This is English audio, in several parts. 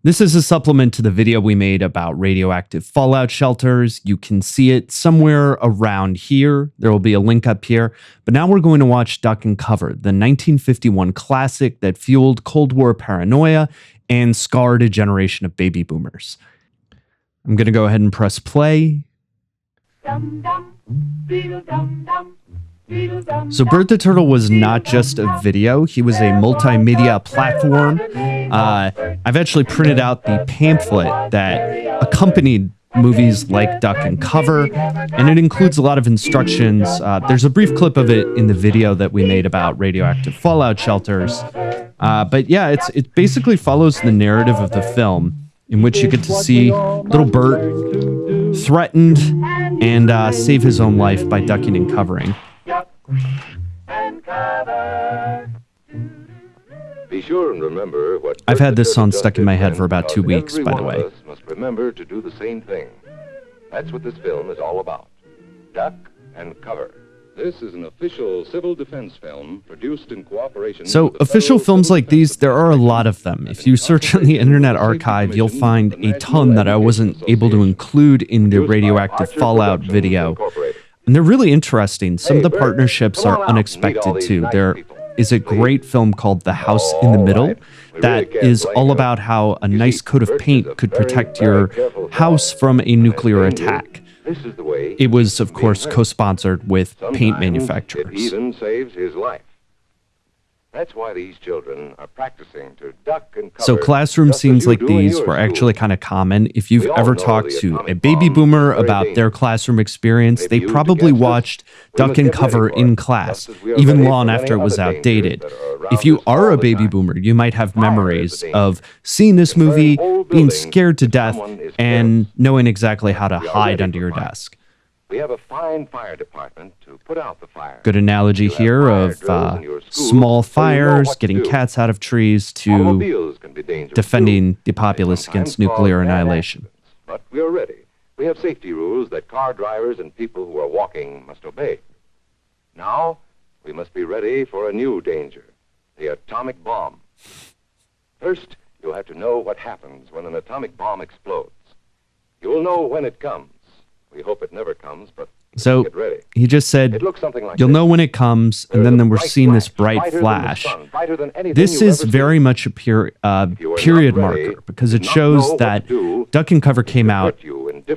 This is a supplement to the video we made about radioactive fallout shelters. You can see it somewhere around here. There will be a link up here. But now we're going to watch Duck and Cover, the 1951 classic that fueled Cold War paranoia and scarred a generation of baby boomers. I'm going to go ahead and press play. So Bert the Turtle was not just a video, he was a multimedia platform. I've actually printed out the pamphlet that accompanied movies like Duck and Cover, and it includes a lot of instructions. There's a brief clip of it in the video that we made about radioactive fallout shelters. But yeah, it basically follows the narrative of the film, in which you get to see little Bert threatened and save his own life by ducking and covering. Be sure and remember what I've had this song stuck in my head for about 2 weeks, by the way. Us must remember to do the same thing. That's what this film is all about. Duck and Cover. This is an official civil defense film produced in cooperation. So official films like these, there are a lot of them. If you search on the Internet Archive, you'll find a ton that I wasn't able to include in the radioactive fallout video. And they're really interesting. Some of the partnerships are unexpected too. There is a great film called The House in the Middle that is all about how a nice coat of paint could protect your house from a nuclear attack. It was, of course, co-sponsored with paint manufacturers. It even saves his life. That's why these children are practicing to duck and cover. So classroom scenes like these were actually kind of common. If you've ever talked to a baby boomer about their classroom experience, they probably watched Duck and Cover in class, even long after it was outdated. If you are a baby boomer, you might have memories of seeing this movie, being scared to death, and knowing exactly how to hide under your desk. We have a fine fire department to put out the fire. Good analogy here of small fires, getting cats out of trees, to defending the populace against nuclear annihilation. But we are ready. We have safety rules that car drivers and people who are walking must obey. Now, we must be ready for a new danger, the atomic bomb. First, you'll have to know what happens when an atomic bomb explodes. You'll know when it comes. We hope it never comes, but so get ready. He just said, like you'll know when it comes, and then we're seeing this bright flash. This is very much a period marker, because it shows that Duck and Cover came out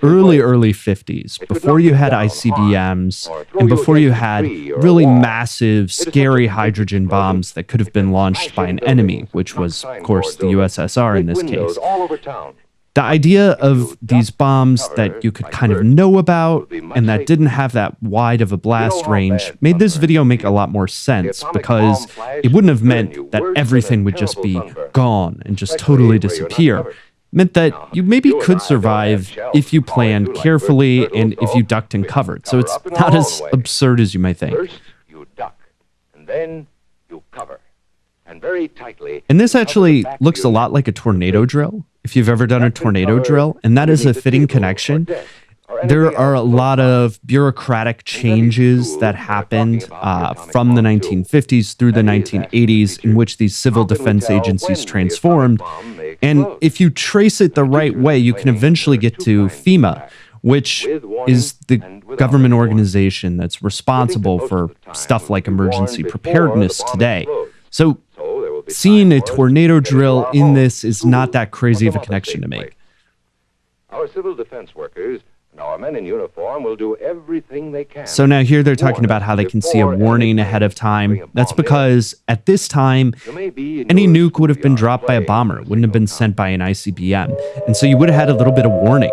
early 50s, before you had ICBMs, and before you had really massive, scary hydrogen bombs that could have been launched by an enemy, which was, of course, the USSR in this case. The idea of these bombs that you could kind of know about and that didn't have that wide of a blast range made this video make a lot more sense, because it wouldn't have meant that everything would just be gone and just totally disappear. It meant that you maybe could survive if you planned carefully and if you ducked and covered. So it's not as absurd as you might think. First, you duck, and then you cover. And very tightly. And this actually looks a lot like a tornado drill, if you've ever done a tornado drill, and that is a fitting connection. There are a lot of bureaucratic changes that happened from the 1950s through the 1980s in which these civil defense agencies transformed. And if you trace it the right way, you can eventually get to FEMA, which is the government organization that's responsible for stuff like emergency preparedness today. So seeing a tornado drill in this is not that crazy of a connection to make. Our civil defense workers and our men in uniform will do everything they can. So now here they're talking about how they can see a warning ahead of time. That's because at this time, any nuke would have been dropped by a bomber. It wouldn't have been sent by an ICBM. And so you would have had a little bit of warning.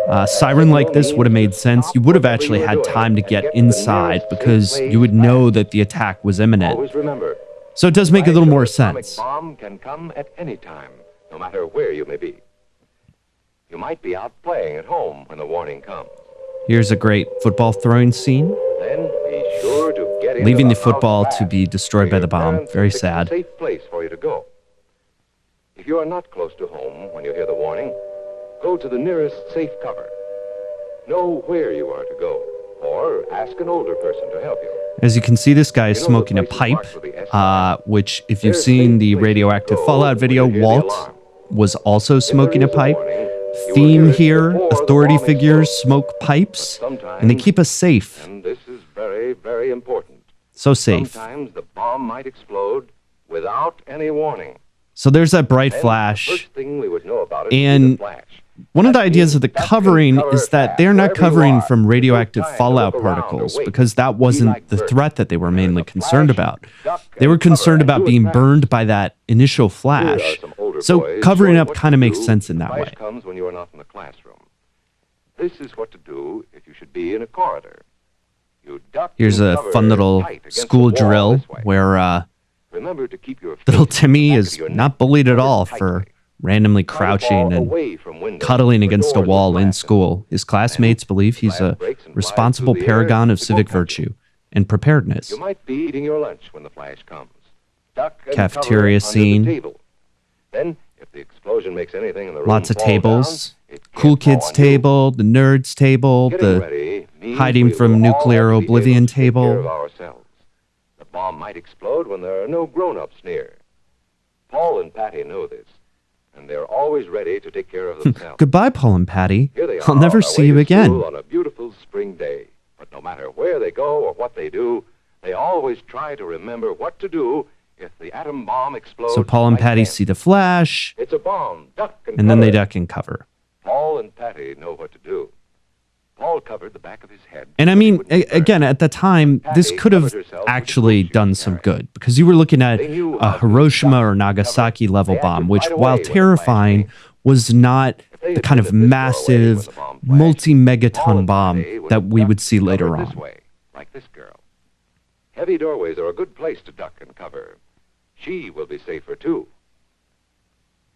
A siren like this would have made sense. You would have actually had time to get inside because you would know that the attack was imminent. Always remember, so it does make a little more sense. Bomb can come at any time, no matter where you may be. You might be out playing at home when the warning comes. Here's a great football throwing scene. Then be sure to get into leaving the house football fast. to be destroyed by the bomb. Very sad. A safe place for you to go. If you are not close to home when you hear the warning, go to the nearest safe cover. Know where you are to go, or ask an older person to help you. As you can see, this guy is smoking a pipe, which, if you've seen the radioactive fallout video, Walt, was also smoking a pipe. Theme here, authority figures smoke pipes, and they keep us safe. And this is very, very important. So safe. Sometimes the bomb might explode without any warning. So there's that bright Then flash. The first thing we would know about it And would be the flash. One of the ideas of the That can covering cover is that fast they're not wherever you covering are. from radioactive No time to fallout look around or particles wait. because that Be wasn't like the birds. threat that they were There's mainly a concerned flash, about. duck, They were and cover, concerned and about do it being fast. burned by that initial flash. Here are some older So boys covering showing up what kind to of makes do sense in when that the way. flash comes when you are not in the classroom. This is what to do if you should be in a corridor. You duck Here's and a cover fun little tight against school the wall drill this way. where Remember to keep your little feet Timmy back is of your not neck bullied at covered all tightly. for randomly Try to crouching fall and away from windows cuddling or against a doors with wall in glass school. His classmates believe he's a glass breaks and flies responsible through the air paragon of to civic catch you. virtue and preparedness. You might be eating your lunch when the flash comes. Duck and Cafeteria cover under scene. the table. Then, if the explosion makes anything in the room Lots of fall tables. down, it can't Cool fall kids on you. table, the nerds table, Getting the ready means hiding we from will all nuclear have to be able oblivion to take care of table. ourselves. The bomb might explode when there are no grown-ups near. Paul and Patty know this, and they're always ready to take care of themselves. Goodbye, Paul and Patty. Here they I'll are never on their see way you to again. school on a beautiful spring day. But no matter where they go or what they do, they always try to remember what to do if the atom bomb explodes. So Paul and right Patty then. see the flash, It's a bomb. Duck and then they cover. duck and cover. Paul and Patty know what to do. Paul covered the back of his head. And I so he mean, wouldn't burn. again, at the time, this Patty could have covered herself with actually the done boots she some was good because you were looking at They knew a how to Hiroshima duck or and Nagasaki cover. level They bomb, acted which, right away while when the flash terrifying, came. was not If they the had kind been of this far away when massive the bomb flashed, Paul multi-megaton and bomb Patty would that have we ducked would see and later covered on. This way, like this girl. Heavy doorways are a good place to duck and cover. She will be safer too.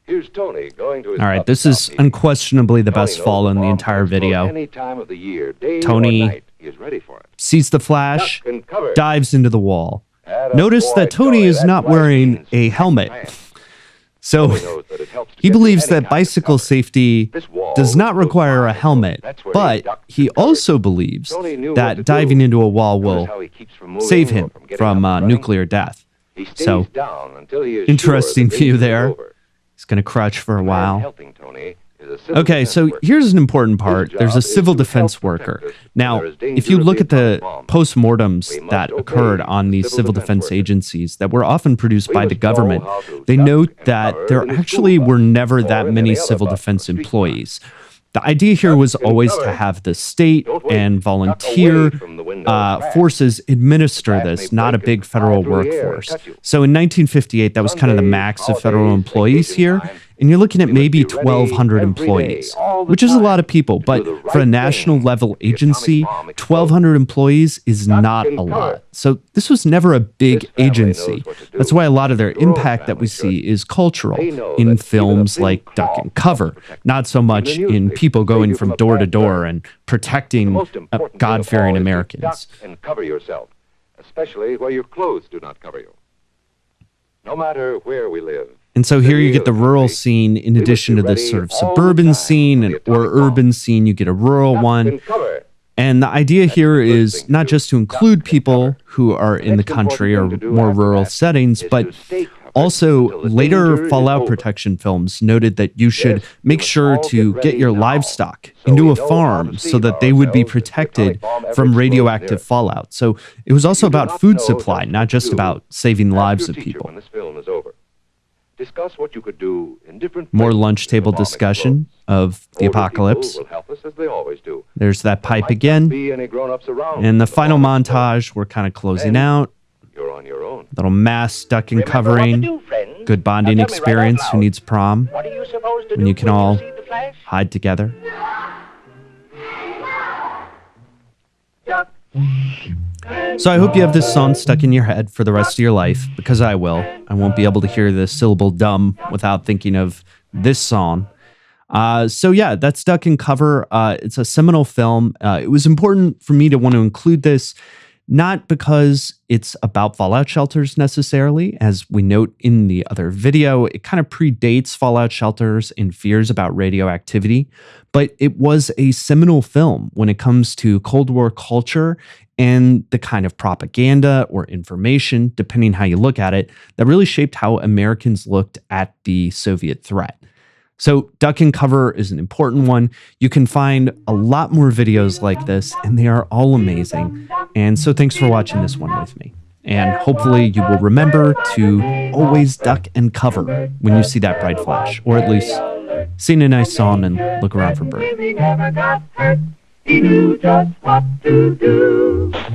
Here's Tony going to his All right, pup this stop is meeting. unquestionably the Tony best knows fall the in the bomb entire can explode video. Any time of the year, day Tony or night, he is ready for it. Sees the flash, Duck and cover. dives into the wall. Atta Notice boy, that Tony is that not right wearing means a act helmet. fast. So Tony knows that it helps to he get through believes any that kind of bicycle cover. safety This wall does not goes require a by, so helmet, that's where he but ducked he and covered. also believes Tony knew what that to diving do. into a wall Notice will how he keeps from moving save or him getting from up and running. nuclear death. He stays So, down until he is interesting sure the view danger is there. over. He's going to crouch for a The man while. helping Tony is a civil Okay, defense so worker. here's an important part. His There's job a is civil to defense help protect worker. us when Now, there is if danger you of look the at the atomic bomb. postmortems We must that obey occurred on these civil civil defense defense workers. agencies that were often produced We by the must know government, how to they duck note and that cover there in the actually school were bus never or that in many any other civil bus on defense the street employees. The idea here Duck was and always cover. to have the state Don't wait. and Duck volunteer away from the window and crash. forces administer Glass this, may not a break big and fly federal through the air and workforce. cut you. So in 1958, that was kind of the Sundays, max of federal holidays, employees vacation here. time, And you're looking at we must maybe be ready 1,200 every day, employees, all the which is a lot time, of people. to But do the for a right national thing level if the atomic agency, bomb explodes. 1,200 employees is Duck not and a cover. lot. So this was never a big This family knows agency. what to do. That's why a lot of their Your own impact that we family see is cultural They know that in even films a like thin Duck claw and Cover, helps protect not so Even much the in newspapers people save going you from from a door to bad door burn. and The protecting most important thing of God-fearing all is to Americans. duck and cover yourself, especially where your clothes do not cover you. No matter where we live. And so here you city get the or rural country, scene in we must addition be to this ready sort of all the suburban time scene for the or atomic bomb. urban scene. You get a rural Duck one. and cover. And the idea here the first is thing to not do. just to Duck include and people cover. who are in the next important country or thing to do more after rural that settings, is but to stay covered also until the later danger is fallout over. protection films noted that you should Yes, make we must sure all to get get ready your now, livestock so into we a know how farm to so save that they would be ourselves if the protected atomic bomb ever from explodes near radioactive us. fallout. So it was also If you do about not food know supply, just not what to just do, about saving ask lives your of teacher people. when this film is over. Discuss what you could do in different More places lunch if the table bomb discussion of the Older apocalypse. people will help us as they always do. There's that There pipe might not again. be any grown-ups around And the when final bomb explodes. montage, we're kind of closing Then out. You're on your own. Little mass duck and Remember what to covering. do, friends. Good Now bonding tell me right out experience. Who loud. needs prom? What are you supposed to When do you can when all see the flash? hide together. Duck. So I hope you have this song stuck in your head for the rest of your life, because I will. I won't be able to hear the syllable dumb without thinking of this song. So yeah, that's Duck and Cover. It's a seminal film. It was important for me to want to include this, not because it's about fallout shelters necessarily, as we note in the other video. It kind of predates fallout shelters and fears about radioactivity, but it was a seminal film when it comes to Cold War culture and the kind of propaganda or information, depending how you look at it, that really shaped how Americans looked at the Soviet threat. So duck and cover is an important one. You can find a lot more videos like this, and they are all amazing. And so thanks for watching this one with me. And hopefully you will remember to always duck and cover when you see that bright flash, or at least sing a nice song and look around for birds. He knew just what to do.